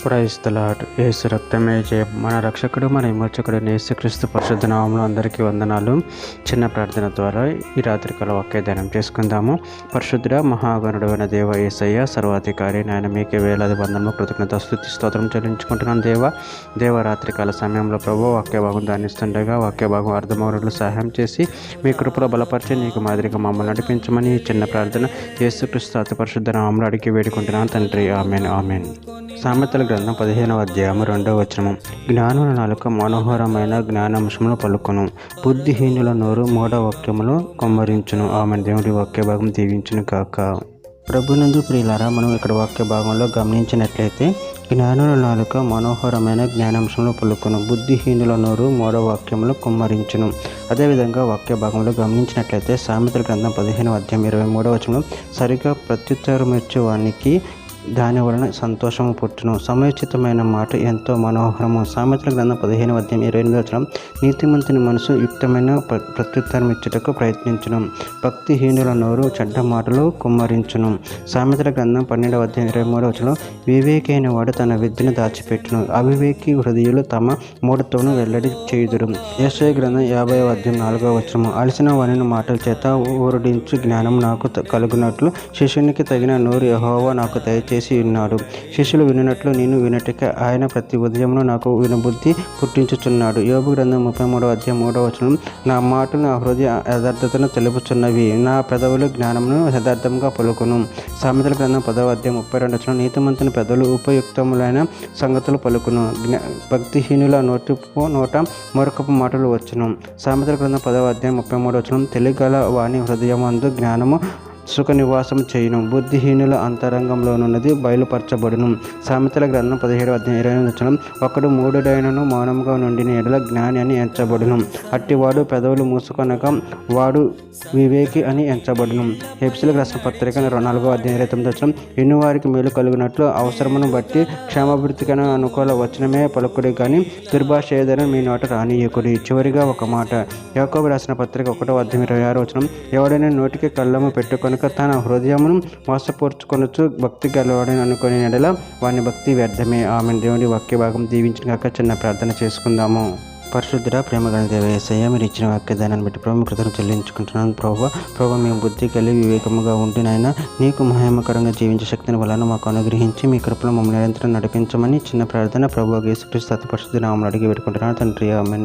Praise the lord. యేసు రక్తమే జయం. మన రక్షకుడు మన విమోచకుడైన యేసుక్రీస్తు పరిశుద్ధ నామములో అందరికీ వందనాలు. చిన్న ప్రార్థన ద్వారా ఈ రాత్రికాల వాక్యధ్యానం చేసుకుందాము. పరిశుద్ధుడ మహాగణుడైన దేవ యేసయ్య సర్వాధికారి నాయన మీకే వేలాది వందనము కృతజ్ఞత స్తుతి స్తోత్రం చెల్లించుకుంటున్నాను. దేవ రాత్రికాల సమయంలో ప్రభు వాక్య భాగం ధ్యానిస్తుండగా వాక్య భాగం అర్థమవునట్లు సహాయం చేసి మీ కృపలో బలపరిచి నీకు మాదిరిగా మమ్మల్ని నడిపించమని ఈ చిన్న ప్రార్థన యేసుక్రీస్తు అతి పరిశుద్ధ నామములో అడిగి వేడుకుంటున్నాను తండ్రి. Amen amen. సామెతల గ్రంథం 15వ అధ్యాయము 2వ వచనము. జ్ఞానుల నాలుక మనోహరమైన జ్ఞానాంశములు పలుకును, బుద్ధిహీనుల నోరు మూఢ వాక్యములు కొమ్మరించును. ఆమె దేవుడి వాక్య భాగం దీవించును కాక. ప్రభునందు ప్రియులారా, మనం ఇక్కడ వాక్య భాగంలో గమనించినట్లయితే జ్ఞానుల నాలుక మనోహరమైన జ్ఞానాంశంలో పలుకును, బుద్ధిహీనుల నోరు మూఢ వాక్యములు కుమ్మరించును. అదేవిధంగా వాక్య భాగంలో గమనించినట్లయితే సామెతల గ్రంథం 15వ అధ్యాయం 23వ వచనంలో సరిగా ప్రత్యుత్తరం ఇచ్చే వానికి దాని వలన సంతోషము పుట్టును, సమయోచితమైన మాట ఎంతో మనోహరము. సామెతల గ్రంథం 15వ అధ్యాయం 28వ వచనం నీతిమంతుని మనసు యుక్తమైన ప్రత్యుత్తరం ఇచ్చుటకు ప్రయత్నించును, భక్తిహీనుల నోరు చెడ్డ మాటలు కుమ్మరించును. సామెతల గ్రంథం 12వ అధ్యాయం 23వ వచనం వివేకి అయిన వాడు తన విద్యను దాచిపెట్టును, అవివేకి హృదయులు తమ మూఢతోను వెల్లడి చేయుదురు. యెషయా గ్రంథం 50వ అధ్యాయం 4వ వచనం అలసిన వాని మాటల చేత ఊరడించు జ్ఞానం నాకు కలుగునట్లు శిష్యునికి తగిన నోరు యెహోవా నాకు దయచేసి ఉన్నాడు. శిష్యులు వినున్నట్లు నేను వినటిక ఆయన ప్రతి ఉదయమును నాకు వినబుద్ధి పుట్టించుచున్నాడు. యోబు గ్రంథం 33వ అధ్యాయం 3వ వచనం నా మాటలు నా హృదయ యథార్థతను తెలుపుచున్నవి, నా పెదవులు జ్ఞానమును యథార్థంగా పలుకును. సామెతల గ్రంథం 10వ అధ్యాయం 32వ వచనం నీతిమంతుని పెదవులు ఉపయుక్తములైన సంగతులు పలుకును, భక్తిహీనుల నోట మరొకపు మాటలు వచ్చును. సామెతల గ్రంథం 10వ అధ్యాయం 33వ వచనం తెలియగల వాని హృదయమందు జ్ఞానము సుఖ నివాసం చేయును, బుద్ధిహీనుల అంతరంగంలోనున్నది బయలుపరచబడును. సామెతల గ్రంథం 17వ అధ్యాయం 28వ వచనం ఒకడు మూఢుడైనను మౌనముగా నుండిన ఎడల జ్ఞాని అని ఎంచబడును, అట్టివాడు పెదవులు మూసుకొనక వాడు వివేకి అని ఎంచబడును. హెబ్సీయులకు రాసిన పత్రిక 4వ అధ్యాయం 29వ వచనం వినువారికి మేలు కలుగునట్లు అవసరమును బట్టి క్షేమాభివృద్ధికైన అనుకూల వచనమే పలుకుడి కానీ దుర్భాష ఏదైనా మీ నోట రానియకుడి. చివరిగా ఒక మాట, యాకోబు రాసిన పత్రిక 1వ అధ్యాయం 26వ వచనం ఎవడైనా నోటికి కళ్ళము పెట్టుకొని తన హృదయమును మోసపరుచుకొనొచ్చు భక్తి గలవాడని అనుకునే ఎడల వాని భక్తి వ్యర్థమే. ఆమె దేవుని వాక్య భాగం దీవించిన కాక చిన్న ప్రార్థన చేసుకుందాము. పరిశుద్ధుడ ప్రేమగల దేవ యేసయ్య, మీరు ఇచ్చిన వాక్యదానాన్ని బట్టి ప్రభు కృతజ్ఞతలు చెల్లించుకుంటున్నాను. ప్రభు మేము బుద్ధి కలిగి వివేకముగా ఉండి నాయన నీకు మహిమకరంగా జీవించే శక్తిని వలన మాకు అనుగ్రహించి మీ కృపలో మమ్మల్ని నిరంతరం నడిపించమని చిన్న ప్రార్థన ప్రభు యేసుక్రీస్తు అతి పరిశుద్ధ నామములో అడిగి పెట్టుకుంటున్నాను తండ్రి. ఆమేన్.